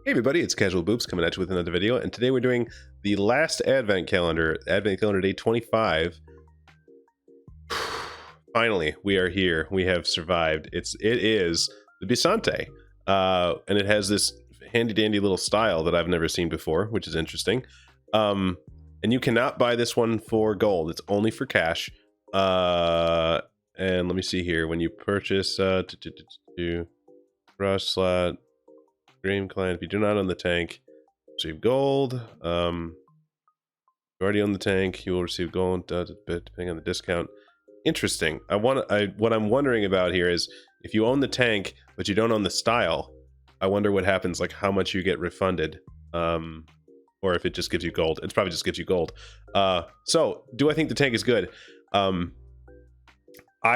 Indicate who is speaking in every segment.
Speaker 1: Hey everybody, it's Casual Boops coming at you with another video, and today we're doing the last Advent Calendar Day 25. Finally, we are here. We have survived. It is the Bisonte, and it has this handy dandy little style that I've never seen before, which is interesting. And you cannot buy this one for gold; it's only for cash. And let me see here. When you purchase, brush slot. Dream client. If you do not own the tank, receive gold. You already own the tank, you will receive gold depending on the discount. Interesting. What I'm wondering about here is if you own the tank but you don't own the style, I wonder what happens, like how much you get refunded. Or if it just gives you gold. It probably just gives you gold. So do I think the tank is good? I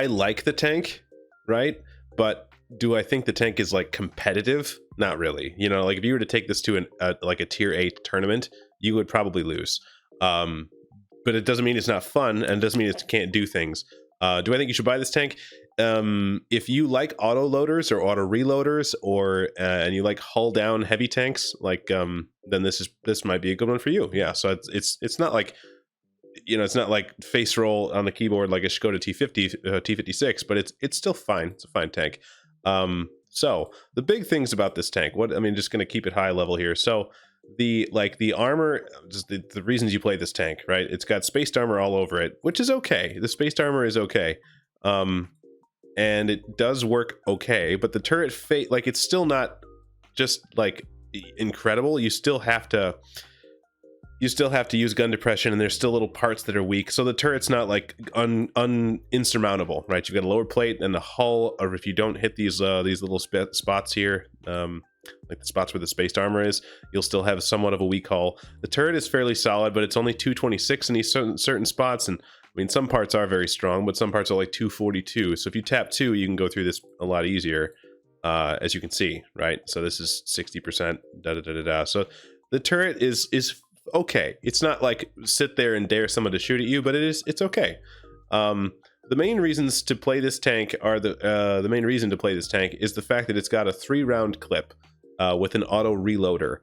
Speaker 1: like the tank, right? But do I think the tank is like competitive? Not really. You know, like if you were to take this to like a tier 8 tournament, you would probably lose. But it doesn't mean it's not fun, and it doesn't mean it can't do things. Do I think you should buy this tank? If you like autoloaders or auto reloaders, or and you like hull down heavy tanks, like then this might be a good one for you. Yeah. So it's not like, you know, it's not like face roll on the keyboard like a Skoda T50 T56, but it's still fine. It's a fine tank. So the big things about this tank, just going to keep it high level here. So the armor, just the reasons you play this tank, right? It's got spaced armor all over it, which is okay. The spaced armor is okay. And it does work okay, but the turret it's still not just like incredible. You still have to use gun depression, and there's still little parts that are weak. So the turret's not like insurmountable, right? You've got a lower plate and the hull, or if you don't hit these little spots here, like the spots where the spaced armor is, you'll still have somewhat of a weak hull. The turret is fairly solid, but it's only 226 in these certain spots. And I mean, some parts are very strong, but some parts are like 242. So if you tap 2, you can go through this a lot easier, as you can see, right? So this is 60%, So the turret is okay. It's not like sit there and dare someone to shoot at you, but it's okay. The main reasons to play this tank are the main reason to play this tank is the fact that it's got a 3-round clip with an auto reloader.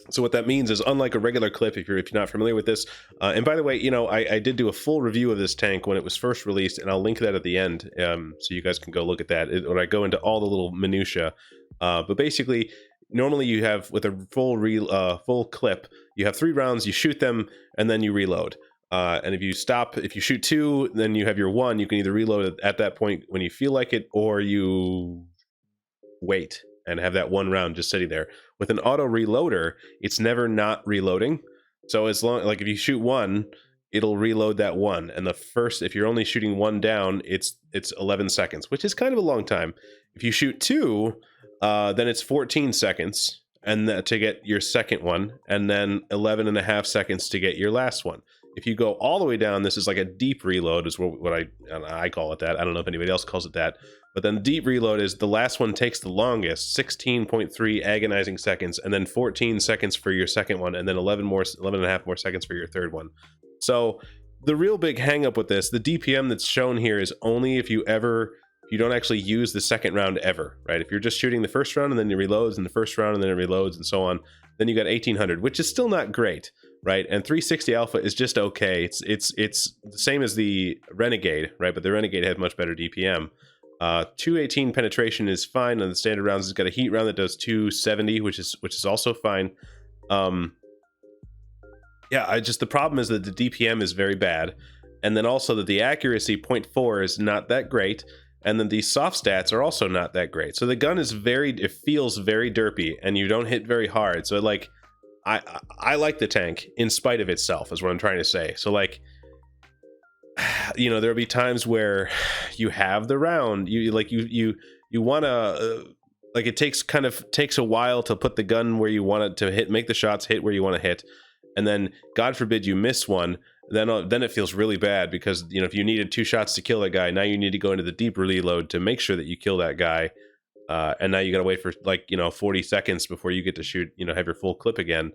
Speaker 1: So what that means is, unlike a regular clip, if you're not familiar with this, and by the way, you know, I did do a full review of this tank when it was first released, and I'll link that at the end, so you guys can go look at that when I go into all the little minutia. But basically, normally you have, with a full clip, you have 3 rounds, you shoot them, and then you reload. And if you shoot 2, then you have your 1. You can either reload at that point when you feel like it, or you wait and have that 1 round just sitting there. With an auto reloader, it's never not reloading. So as long, like if you shoot 1, it'll reload that 1. And if you're only shooting 1 down, it's 11 seconds, which is kind of a long time. If you shoot 2, then it's 14 seconds and to get your second one, and then 11.5 seconds to get your last one. If you go all the way down, this is like a deep reload, is what I call it that. I don't know if anybody else calls it that. But then the deep reload is the last one takes the longest, 16.3 agonizing seconds, and then 14 seconds for your second one, and then 11.5 more seconds for your third one. So the real big hang up with this, the DPM that's shown here, is only if you don't actually use the second round ever, right? If you're just shooting the first round and then it reloads, and the first round and then it reloads, and so on, then you got 1800, which is still not great, right? And 360 alpha is just okay. It's the same as the Renegade, right? But the Renegade has much better DPM. 218 penetration is fine on the standard rounds. It's got a heat round that does 270, which is also fine. The problem is that the DPM is very bad, and then also that the accuracy 0.4 is not that great. And then the soft stats are also not that great. So the gun is it feels very derpy, and you don't hit very hard. So like, I like the tank in spite of itself, is what I'm trying to say. So like, you know, there'll be times where you have the round, you want to, like, it takes a while to put the gun where you want it to hit, make the shots hit where you want to hit. And then God forbid you miss one, then it feels really bad, because, you know, if you needed 2 shots to kill that guy, now you need to go into the deep reload to make sure that you kill that guy, and now you gotta wait for, like, you know, 40 seconds before you get to shoot, you know, have your full clip again.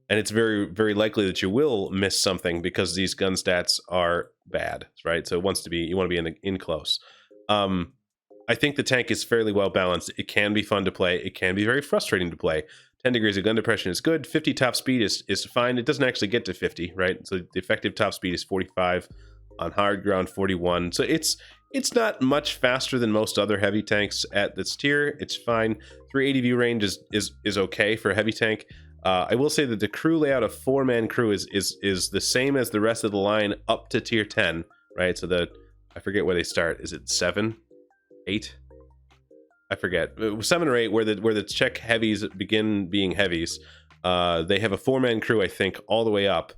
Speaker 1: And it's very, very likely that you will miss something, because these gun stats are bad, right? So you want to be in close. I think the tank is fairly well balanced. It can be fun to play. It can be very frustrating to play. 10 degrees of gun depression is good. 50 top speed is fine. It doesn't actually get to 50, right? So the effective top speed is 45. On hard ground, 41. So it's not much faster than most other heavy tanks at this tier. It's fine. 380 view range is okay for a heavy tank. I will say that the crew layout of 4-man crew is the same as the rest of the line up to tier 10, right? So I forget where they start. Is it 7, 8? I forget. 7 or 8, where the Czech heavies begin being heavies. They have a 4-man crew, I think, all the way up.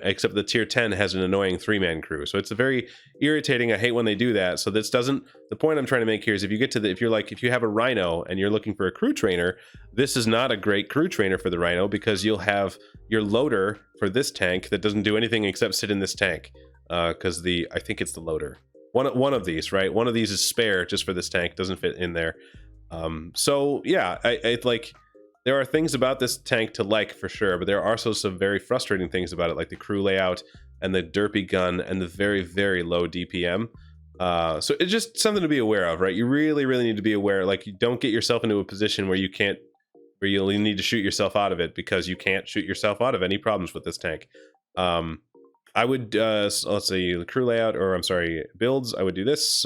Speaker 1: Except the tier 10 has an annoying 3-man crew, so it's a very irritating. I hate when they do that. So this doesn't. The point I'm trying to make here is if you get to if you have a Rhino and you're looking for a crew trainer, this is not a great crew trainer for the Rhino, because you'll have your loader for this tank that doesn't do anything except sit in this tank. Because I think it's the loader. One of these, right? One of these is spare just for this tank, doesn't fit in there. So yeah, I like. There are things about this tank to like for sure, but there are also some very frustrating things about it, like the crew layout and the derpy gun and the very, very low DPM. So it's just something to be aware of, right? You really, really need to be aware. Like, you don't get yourself into a position where you'll need to shoot yourself out of it, because you can't shoot yourself out of any problems with this tank. I would, so let's say the crew layout, or I'm sorry, builds. I would do this.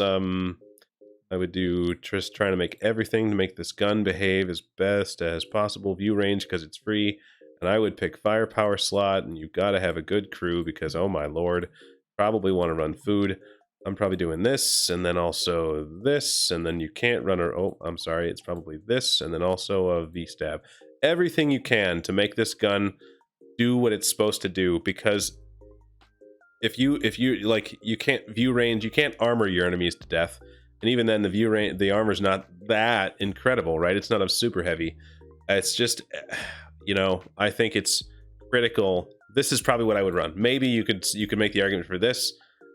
Speaker 1: I would do just trying to make everything to make this gun behave as best as possible. View range, because it's free. And I would pick firepower slot, and you've got to have a good crew, because oh my lord, probably want to run food. I'm probably doing this, and then also this, and then you can't run, or oh, I'm sorry, it's probably this, and then also a V-stab. Everything you can to make this gun do what it's supposed to do, because if you like, you can't view range, you can't armor your enemies to death. And even then, the view range, the armor's not that incredible, right? It's not a super heavy. It's just, you know, I think it's critical. This is probably what I would run. Maybe you could make the argument for this,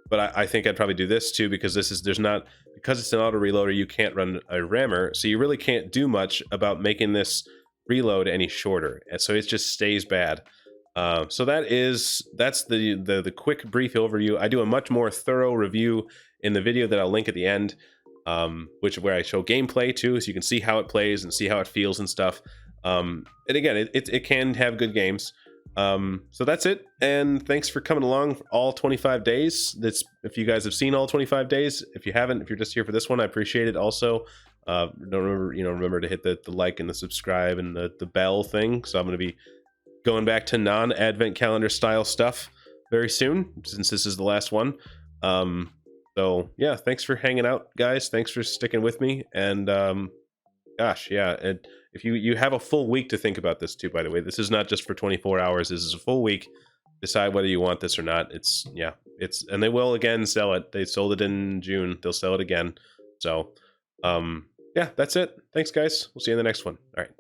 Speaker 1: but I think I'd probably do this too, because because it's an auto reloader, you can't run a rammer, so you really can't do much about making this reload any shorter, and so it just stays bad. So that's the quick brief overview. I do a much more thorough review in the video that I'll link at the end, where I show gameplay too, so you can see how it plays and see how it feels and stuff. And again, it can have good games. So that's it, and thanks for coming along for all 25 days. That's if you guys have seen all 25 days. If you haven't, if you're just here for this one, I appreciate it. Also, remember to hit the like and the subscribe and the bell thing. So I'm going to be going back to non-advent calendar style stuff very soon, since this is the last one. So yeah, thanks for hanging out, guys. Thanks for sticking with me. And gosh, yeah, and if you have a full week to think about this too, by the way. This is not just for 24 hours. This is a full week. Decide whether you want this or not. And they will again sell it. They sold it in June. They'll sell it again. So yeah, that's it. Thanks, guys. We'll see you in the next one. All right.